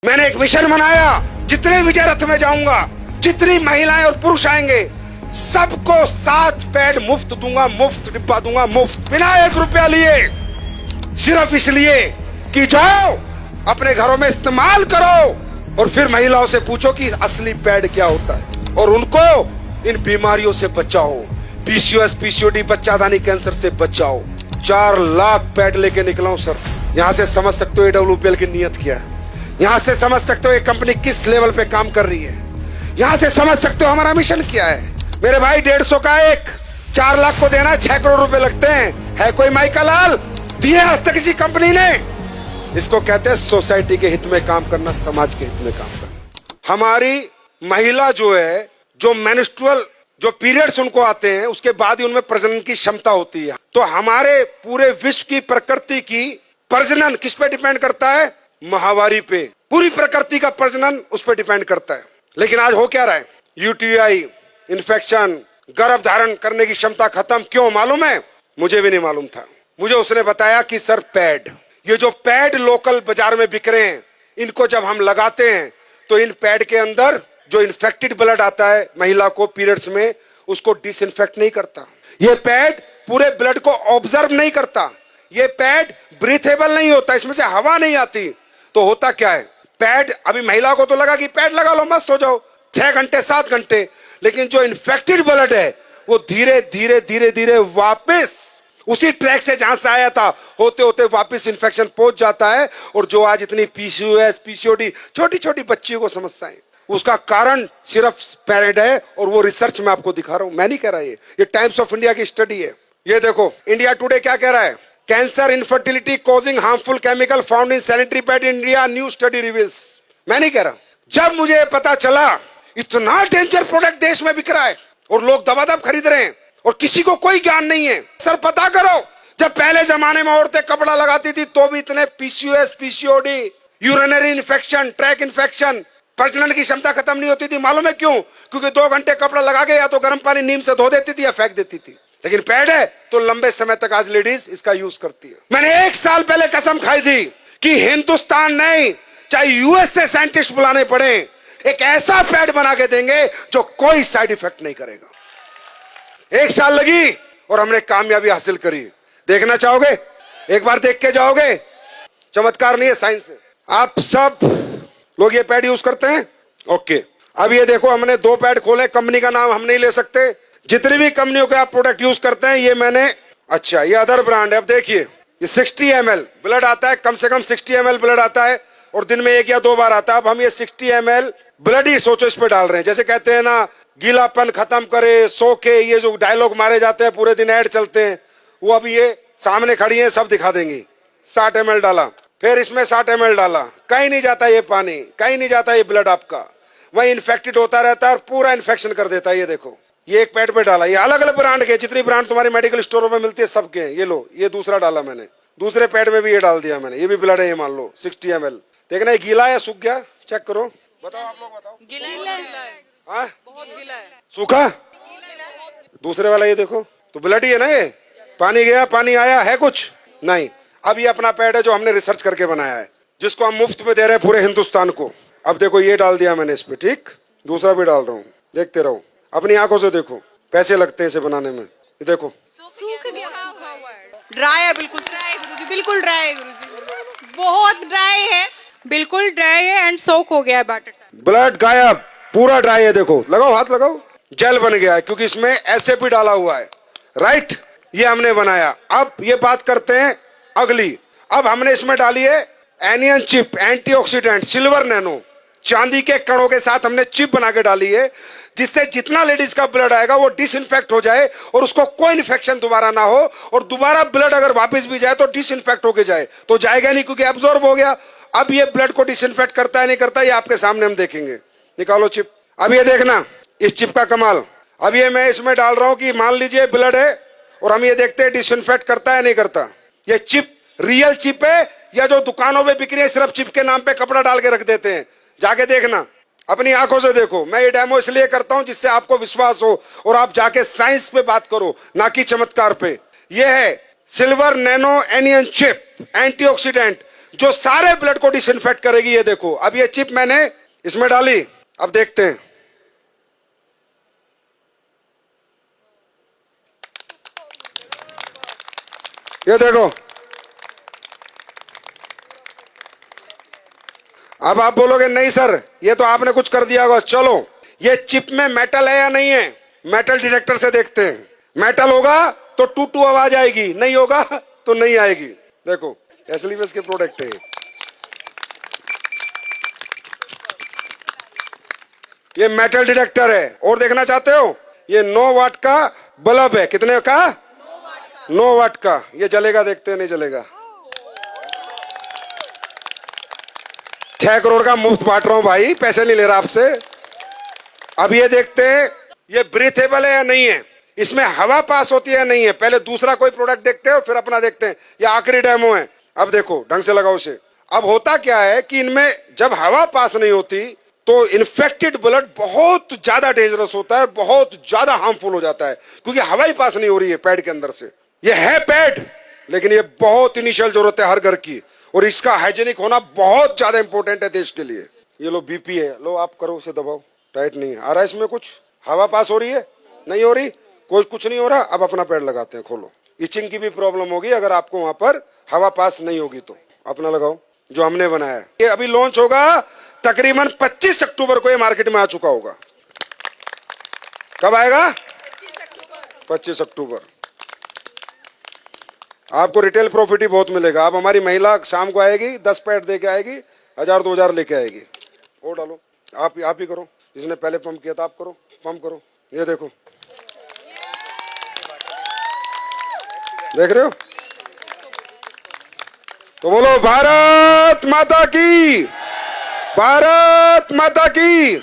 मैंने एक मिशन बनाया, जितने विजय रथ में जाऊंगा, जितनी महिलाएं और पुरुष आएंगे, सबको 7 पैड मुफ्त दूंगा, मुफ्त डिब्बा दूंगा, मुफ्त, बिना 1 रुपया लिए। सिर्फ इसलिए कि जाओ अपने घरों में इस्तेमाल करो और फिर महिलाओं से पूछो कि असली पैड क्या होता है और उनको इन बीमारियों से बचाओ। पीसीओएस, पीसीओडी, बच्चादानी कैंसर से बचाओ। 4 लाख पैड लेके निकला हूं सर। यहां से समझ सकते हो AWPL की नीयत क्या है। यहां से समझ सकते हो ये कंपनी किस लेवल पे काम कर रही है। यहां से समझ सकते हो हमारा मिशन क्या है। मेरे भाई 150 का एक 4 लाख को देना 6 करोड़ रुपए लगते हैं। है कोई माइका लाल दिए आज तक किसी कंपनी ने? इसको कहते हैं सोसाइटी के हित में काम करना, समाज के हित में काम करना। हमारी महिला जो है, जो मेंस्ट्रुअल जो पीरियड्स उनको आते हैं, उसके बाद ही उनमें प्रजनन की क्षमता होती है। तो हमारे पूरे विश्व की प्रकृति की प्रजनन किस पे डिपेंड करता है? माहवारी पे। पूरी प्रकृति का प्रजनन उस पर डिपेंड करता है। लेकिन आज हो क्या रहा है? यूटीआई, इन्फेक्शन, गर्भ धारण करने की क्षमता खत्म। क्यों मालूम है? मुझे भी नहीं मालूम था। मुझे उसने बताया कि सर पैड, ये जो पैड लोकल बाजार में बिक रहे हैं, इनको जब हम लगाते हैं तो इन पैड के अंदर जो इन्फेक्टेड ब्लड आता है महिला को पीरियड्स में, उसको डिसइंफेक्ट नहीं करता। ये पैड पूरे ब्लड को ऑब्जर्व नहीं करता। ये पैड ब्रीथेबल नहीं होता, इसमें से हवा नहीं आती। तो होता क्या है? पैड, अभी महिला को तो लगा कि पैड लगा लो मस्त हो जाओ, 6 घंटे 7 घंटे, लेकिन जो इन्फेक्टेड ब्लड है वो धीरे धीरे धीरे धीरे वापस उसी ट्रैक से जहां से आया था होते होते वापस इन्फेक्शन पहुंच जाता है। और जो आज इतनी पीसीओएस, पीसीओडी, छोटी छोटी बच्चियों को समस्याएं, उसका कारण सिर्फ पैड है। और वो रिसर्च में आपको दिखा रहा हूं, मैं नहीं कह रहा, ये टाइम्स ऑफ इंडिया की स्टडी है। ये देखो इंडिया टुडे क्या कह रहा है? Cancer, infertility causing harmful chemical found in sanitary pad in India, new study reveals. मैं नहीं कह रहा। जब मुझे पता चला इतना डेंजर प्रोडक्ट देश में बिक रहा है और लोग दबादब खरीद रहे हैं और किसी को कोई ज्ञान नहीं है, सर पता करो, जब पहले जमाने में औरतें कपड़ा लगाती थी तो भी इतने PCOS, PCOD, urinary infection, track infection, प्रजनन की क्षमता खत्म नहीं होती थी। मालूम है क्यों? क्योंकि 2 घंटे कपड़ा लगा के या तो गर्म पानी नीम से धो देती थी या फेंक देती थी। लेकिन पैड है तो लंबे समय तक आज लेडीज इसका यूज करती है। मैंने 1 साल पहले कसम खाई थी कि हिंदुस्तान नहीं, चाहे यूएस से साइंटिस्ट बुलाने पड़े, एक ऐसा पैड बना के देंगे जो कोई साइड इफेक्ट नहीं करेगा। 1 साल लगी और हमने कामयाबी हासिल करी। देखना चाहोगे? एक बार देख के जाओगे? चमत्कार नहीं है, साइंस है। आप सब लोग ये पैड यूज करते हैं? ओके, अब ये देखो हमने 2 पैड खोले। कंपनी का नाम हम नहीं ले सकते। जितनी भी कंपनियों के आप प्रोडक्ट यूज करते हैं, ये मैंने, अच्छा ये अदर ब्रांड है। अब देखिए ये 60 ml ब्लड आता है, कम से कम 60 ml ब्लड आता है और दिन में 1 या 2 बार आता है। अब हम ये 60 ml ब्लड ही सोचो इस पे डाल रहे हैं। जैसे कहते हैं ना, गीलापन खत्म करे, सो के, ये जो डायलॉग मारे जाते हैं, पूरे दिन ऐड चलते हैं, वो अभी ये सामने खड़ी है, सब दिखा देंगी। 60 ml डाला, फिर इसमें 60 ml डाला, कहीं नहीं जाता ये पानी, कहीं नहीं जाता ये ब्लड आपका, वही इन्फेक्टेड होता रहता है और पूरा इन्फेक्शन कर देता है। ये देखो ये एक पैड पे डाला, ये अलग अलग ब्रांड के, जितनी ब्रांड तुम्हारी मेडिकल स्टोरों में मिलती है सबके हैं। ये लो, ये दूसरा डाला मैंने, दूसरे पैड में भी ये डाल दिया मैंने। ये भी ब्लड है, ये मान लो 60 ml। देखना ये गीला है, सूख गया, चेक करो, बताओ आप लोग बताओ। गीला है, हाँ बहुत गीला है। सूखा? दूसरे वाला ये देखो तो ब्लड ही है ना। ये पानी गया, पानी आया है कुछ नहीं। अब ये अपना पैड है जो हमने रिसर्च करके बनाया है, जिसको हम मुफ्त में दे रहे हैं पूरे हिंदुस्तान को। अब देखो ये डाल दिया मैंने इस पे, ठीक, दूसरा भी डाल रहा हूँ, देखते रहो, अपनी आंखों से देखो। पैसे लगते हैं इसे बनाने में। ये देखो सूख गया, सूखा हुआ है, ड्राई है, बिल्कुल ड्राई है गुरुजी, बिल्कुल ड्राई है गुरुजी, बहुत ड्राई है, बिल्कुल ड्राई है एंड सोक हो गया है बैटर से। ब्लड गायब, पूरा ड्राई है। देखो, लगाओ, हाथ लगाओ, जेल बन गया है क्योंकि इसमें ऐसे भी डाला हुआ है, राइट। ये हमने बनाया। अब ये बात करते हैं अगली। अब हमने इसमें डाली है anion chip, antioxidant, silver nano, चांदी के कणों के साथ हमने चिप बना के डाली है, जिससे जितना लेडीज का ब्लड आएगा वो डिसइंफेक्ट हो जाए और उसको कोई इन्फेक्शन दोबारा ना हो। और दोबारा ब्लड अगर वापस भी जाए तो डिसइंफेक्ट होके जाए, तो जाएगा नहीं क्योंकि एब्जॉर्ब हो गया। अब ये ब्लड को डिसइंफेक्ट करता है नहीं करता, ये आपके सामने हम देखेंगे। निकालो चिप। अब ये देखना इस चिप का कमाल। अब ये मैं इसमें डाल रहा हूं कि मान लीजिए ब्लड है और हम ये देखते हैं डिसइंफेक्ट करता है नहीं करता। ये चिप रियल चिप है या जो दुकानों में बिक रही है सिर्फ चिप के नाम पे कपड़ा डाल के रख देते हैं? जाके देखना, अपनी आंखों से देखो। मैं ये डेमो इसलिए करता हूं जिससे आपको विश्वास हो और आप जाके साइंस पे बात करो, ना कि चमत्कार पे। ये है silver nano anion chip, antioxidant, जो सारे ब्लड को डिसइंफेक्ट करेगी। ये देखो, अब ये चिप मैंने इसमें डाली, अब देखते हैं। ये देखो, अब आप बोलोगे नहीं सर ये तो आपने कुछ कर दिया होगा। चलो, ये चिप में मेटल है या नहीं है, मेटल डिटेक्टर से देखते हैं। मेटल होगा तो टू टू आवाज आएगी, नहीं होगा तो नहीं आएगी। देखो, एसएलवीएस के प्रोडक्ट है। ये मेटल डिटेक्टर है। और देखना चाहते हो, ये 9 वाट का बल्ब है। कितने का? 9 वाट का। ये जलेगा, देखते हैं नहीं जलेगा। 6 करोड़ का मुफ्त बांट रहा हूं भाई, पैसे नहीं ले रहा आपसे। अब ये देखते हैं ये ब्रीथेबल है या नहीं है, इसमें हवा पास होती है या नहीं है। पहले दूसरा कोई प्रोडक्ट देखते हो, फिर अपना देखते हैं। ये आखिरी डेमो है। अब देखो, ढंग से लगाओ इसे। अब होता क्या है कि इनमें जब हवा पास नहीं होती तो इन्फेक्टेड ब्लड बहुत ज्यादा डेंजरस होता है, बहुत ज्यादा हार्मफुल हो जाता है, क्योंकि हवा ही पास नहीं हो रही है पैड के अंदर से। ये है पैड, लेकिन ये बहुत इनिशियल जरूरत है हर घर की, और इसका हाइजीनिक होना बहुत ज्यादा इंपॉर्टेंट है देश के लिए। ये लो बीपी है, लो आप करो, उसे दबाओ। टाइट नहीं आ रहा, इसमें कुछ हवा पास हो रही है, नहीं हो रही, कोई कुछ नहीं हो रहा। अब अपना पैड लगाते हैं, खोलो। इचिंग की भी प्रॉब्लम होगी अगर आपको वहां पर हवा पास नहीं होगी तो। अपना लगाओ जो हमने बनाया है। ये अभी लॉन्च होगा, तकरीबन 25 अक्टूबर को ये मार्केट में आ चुका होगा। कब आएगा? 25 अक्टूबर। आपको रिटेल प्रॉफिट ही बहुत मिलेगा। अब हमारी महिला शाम को आएगी, 10 पैड दे के आएगी, 1000-2000 लेके आएगी। और डालो, आप ही करो, जिसने पहले पंप किया था आप करो, पंप करो। ये देखो, देख रहे हो? तो बोलो भारत माता की, भारत माता की।